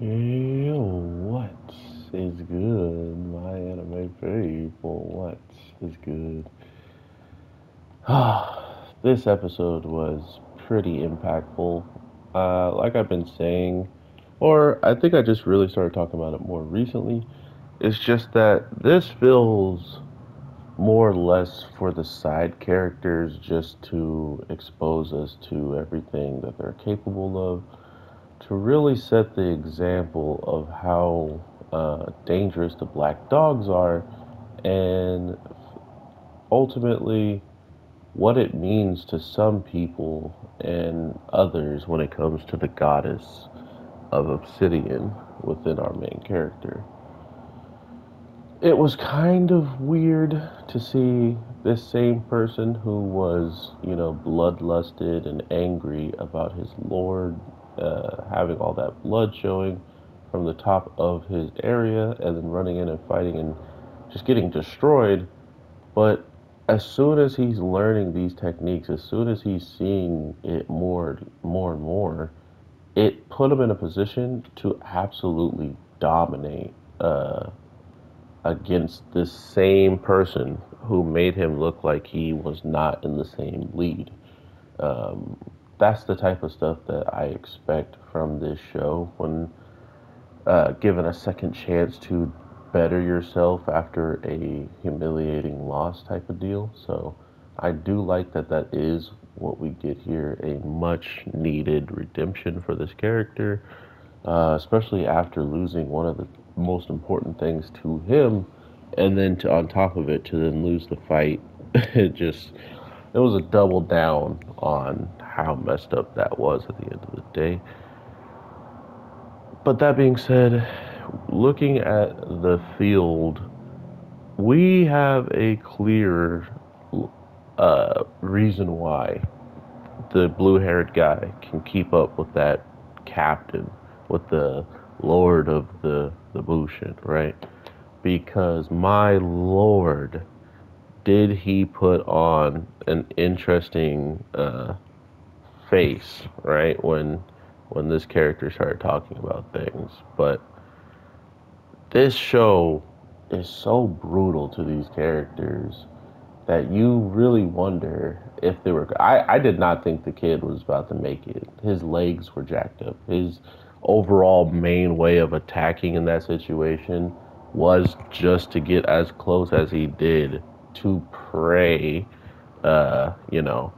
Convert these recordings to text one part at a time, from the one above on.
Yo, what is good, my anime people? What is good? This episode was pretty impactful. Like I've been saying, or I think I just really started talking about it more recently. It's just that this feels more or less for the side characters just to expose us to everything that they're capable of, to really set the example of how dangerous the black dogs are, and ultimately what it means to some people and others when it comes to the goddess of obsidian within our main character. It was kind of weird to see this same person who was, bloodlusted and angry about his lord having all that blood showing from the top of his area and then running in and fighting and just getting destroyed. But as soon as he's learning these techniques, as soon as he's seeing it more and more, it put him in a position to absolutely dominate against this same person who made him look like he was not in the same lead. Um, that's the type of stuff that I expect from this show when given a second chance to better yourself after a humiliating loss type of deal. So I do like that that is what we get here, a much needed redemption for this character, especially after losing one of the most important things to him, and then to on top of it to then lose the fight. It was a double down on how messed up that was at the end of the day. But that being said, looking at the field, we have a clear reason why the blue-haired guy can keep up with that captain, with the lord of the Bushin, right? Because my lord, did he put on an interesting face, right? When this character started talking about things, but this show is so brutal to these characters that you really wonder if they were. I did not think the kid was about to make it. His legs were jacked up. His overall main way of attacking in that situation was just to get as close as he did to pray, you know,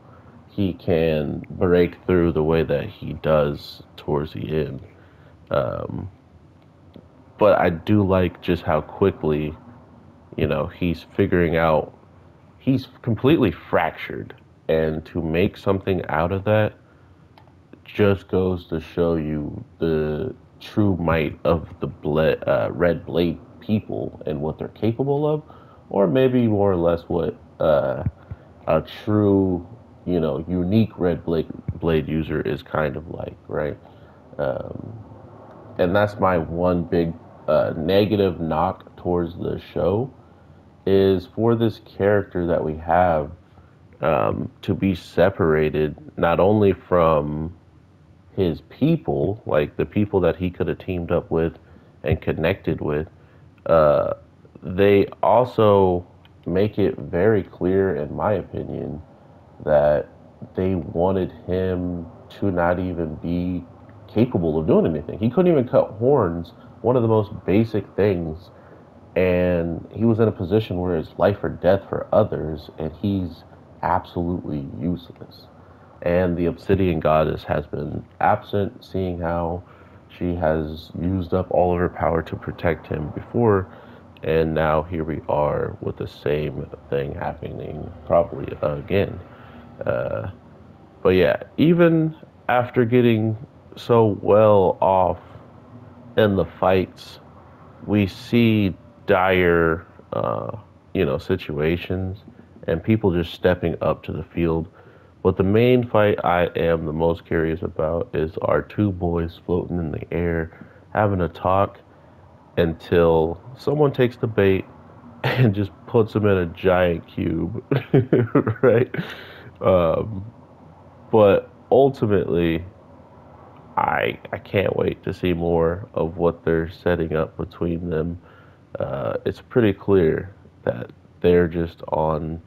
he can break through the way that he does towards the end. Um, but I do like just how quickly, he's figuring out he's completely fractured. And to make something out of that just goes to show you the true might of the Red Blade people and what they're capable of, or maybe more or less what a true, unique Blade user is kind of like, right? Um, and that's my one big negative knock towards the show is for this character that we have to be separated not only from his people, like the people that he could have teamed up with and connected with, uh, they also make it very clear, in my opinion, that they wanted him to not even be capable of doing anything. He couldn't even cut horns, one of the most basic things, and he was in a position where it's life or death for others, and he's absolutely useless. And the Obsidian Goddess has been absent, seeing how she has used up all of her power to protect him before, and now here we are with the same thing happening probably again. Uh, but yeah, even after getting so well off in the fights, we see dire, situations and people just stepping up to the field. But the main fight I am the most curious about is our two boys floating in the air, having a talk until someone takes the bait and just puts them in a giant cube, right? Um, but ultimately, I can't wait to see more of what they're setting up between them. It's pretty clear that they're just on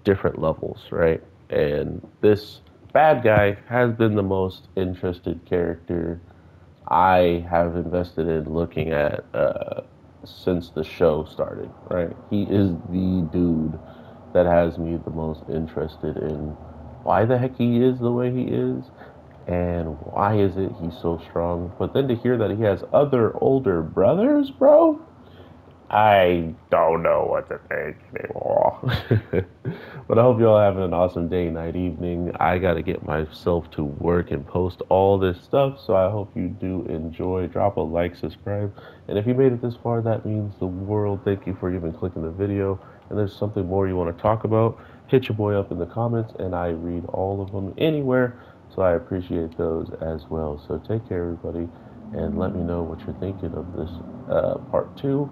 different levels, right? And this bad guy has been the most interested character I have invested in looking at since the show started, right? He is the dude that has me the most interested in why the heck he is the way he is and why is it he's so strong. But then to hear that he has other older brothers, bro, I don't know what to think anymore. But I hope y'all having an awesome day, night, evening. I got to get myself to work and post all this stuff. So I hope you do enjoy. Drop a like, subscribe. And if you made it this far, that means the world. Thank you for even clicking the video. And there's something more you want to talk about, hit your boy up in the comments. And I read all of them anywhere. So I appreciate those as well. So take care, everybody. And let me know what you're thinking of this part two.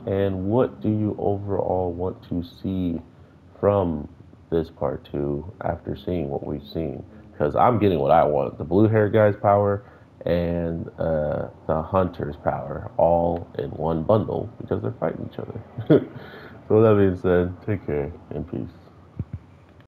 And what do you overall want to see from this part two after seeing what we've seen? Because I'm getting what I want, the blue haired guy's power and the hunter's power all in one bundle because they're fighting each other. So with that being said, take care and peace.